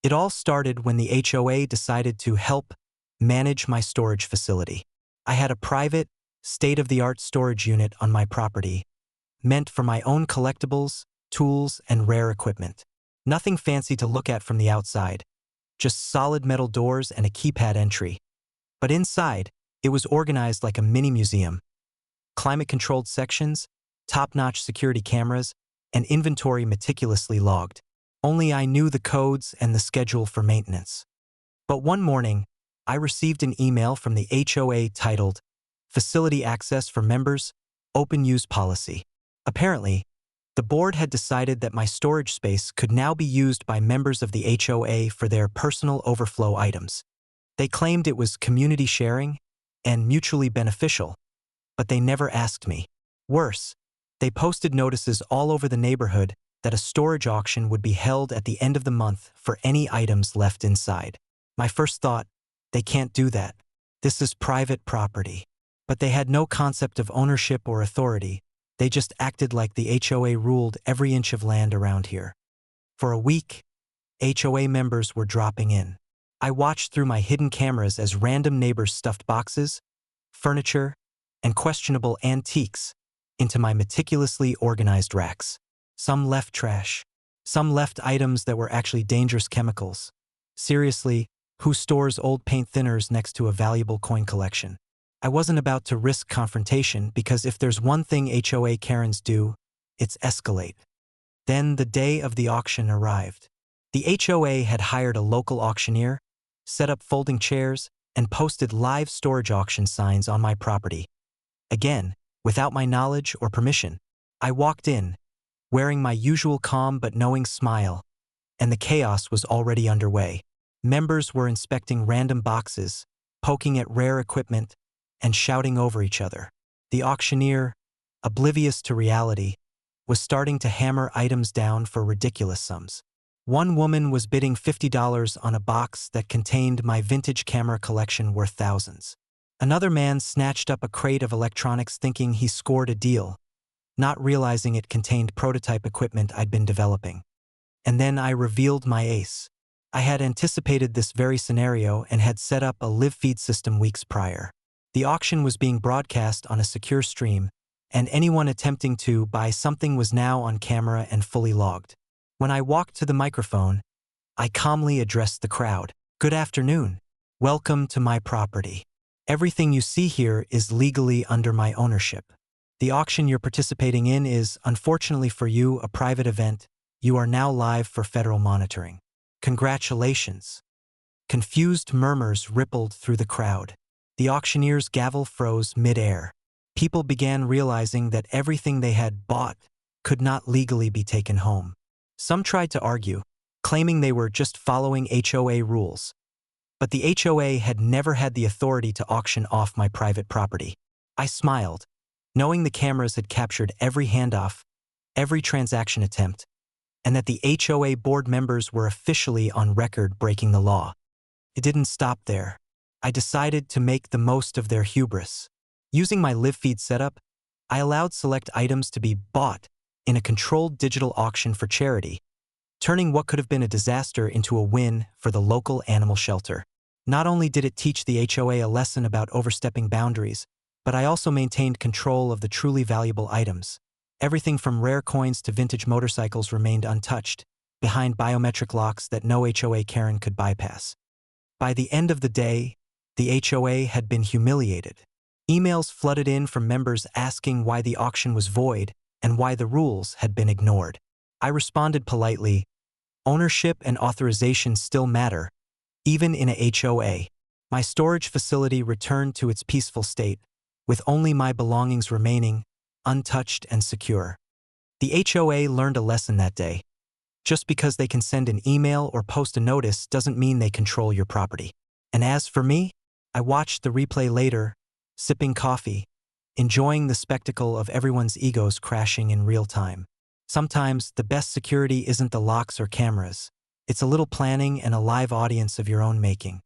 It all started when the HOA decided to help manage my storage facility. I had a private, state-of-the-art storage unit on my property, meant for my own collectibles, tools, and rare equipment. Nothing fancy to look at from the outside, just solid metal doors and a keypad entry. But inside, it was organized like a mini-museum. Climate-controlled sections, top-notch security cameras, and inventory meticulously logged. Only I knew the codes and the schedule for maintenance. But one morning, I received an email from the HOA titled, "Facility Access for Members, Open Use Policy." Apparently, the board had decided that my storage space could now be used by members of the HOA for their personal overflow items. They claimed it was community sharing and mutually beneficial, but they never asked me. Worse, they posted notices all over the neighborhood that a storage auction would be held at the end of the month for any items left inside. My first thought, they can't do that. This is private property. But they had no concept of ownership or authority. They just acted like the HOA ruled every inch of land around here. For a week, HOA members were dropping in. I watched through my hidden cameras as random neighbors stuffed boxes, furniture, and questionable antiques into my meticulously organized racks. Some left trash. Some left items that were actually dangerous chemicals. Seriously, who stores old paint thinners next to a valuable coin collection? I wasn't about to risk confrontation because if there's one thing HOA Karens do, it's escalate. Then the day of the auction arrived. The HOA had hired a local auctioneer, set up folding chairs, and posted live storage auction signs on my property. Again, without my knowledge or permission, I walked in, wearing my usual calm but knowing smile, and the chaos was already underway. Members were inspecting random boxes, poking at rare equipment, and shouting over each other. The auctioneer, oblivious to reality, was starting to hammer items down for ridiculous sums. One woman was bidding $50 on a box that contained my vintage camera collection worth thousands. Another man snatched up a crate of electronics thinking he scored a deal, not realizing it contained prototype equipment I'd been developing. And then I revealed my ace. I had anticipated this very scenario and had set up a live feed system weeks prior. The auction was being broadcast on a secure stream, and anyone attempting to buy something was now on camera and fully logged. When I walked to the microphone, I calmly addressed the crowd. "Good afternoon. Welcome to my property. Everything you see here is legally under my ownership. The auction you're participating in is, unfortunately for you, a private event. You are now live for federal monitoring. Congratulations." Confused murmurs rippled through the crowd. The auctioneer's gavel froze mid-air. People began realizing that everything they had bought could not legally be taken home. Some tried to argue, claiming they were just following HOA rules. But the HOA had never had the authority to auction off my private property. I smiled, knowing the cameras had captured every handoff, every transaction attempt, and that the HOA board members were officially on record breaking the law. It didn't stop there. I decided to make the most of their hubris. Using my live feed setup, I allowed select items to be bought in a controlled digital auction for charity, turning what could have been a disaster into a win for the local animal shelter. Not only did it teach the HOA a lesson about overstepping boundaries, but I also maintained control of the truly valuable items. Everything from rare coins to vintage motorcycles remained untouched, behind biometric locks that no HOA Karen could bypass. By the end of the day, the HOA had been humiliated. Emails flooded in from members asking why the auction was void and why the rules had been ignored. I responded politely, "Ownership and authorization still matter, even in a HOA." My storage facility returned to its peaceful state, with only my belongings remaining, untouched and secure. The HOA learned a lesson that day. Just because they can send an email or post a notice doesn't mean they control your property. And as for me, I watched the replay later, sipping coffee, enjoying the spectacle of everyone's egos crashing in real time. Sometimes the best security isn't the locks or cameras. It's a little planning and a live audience of your own making.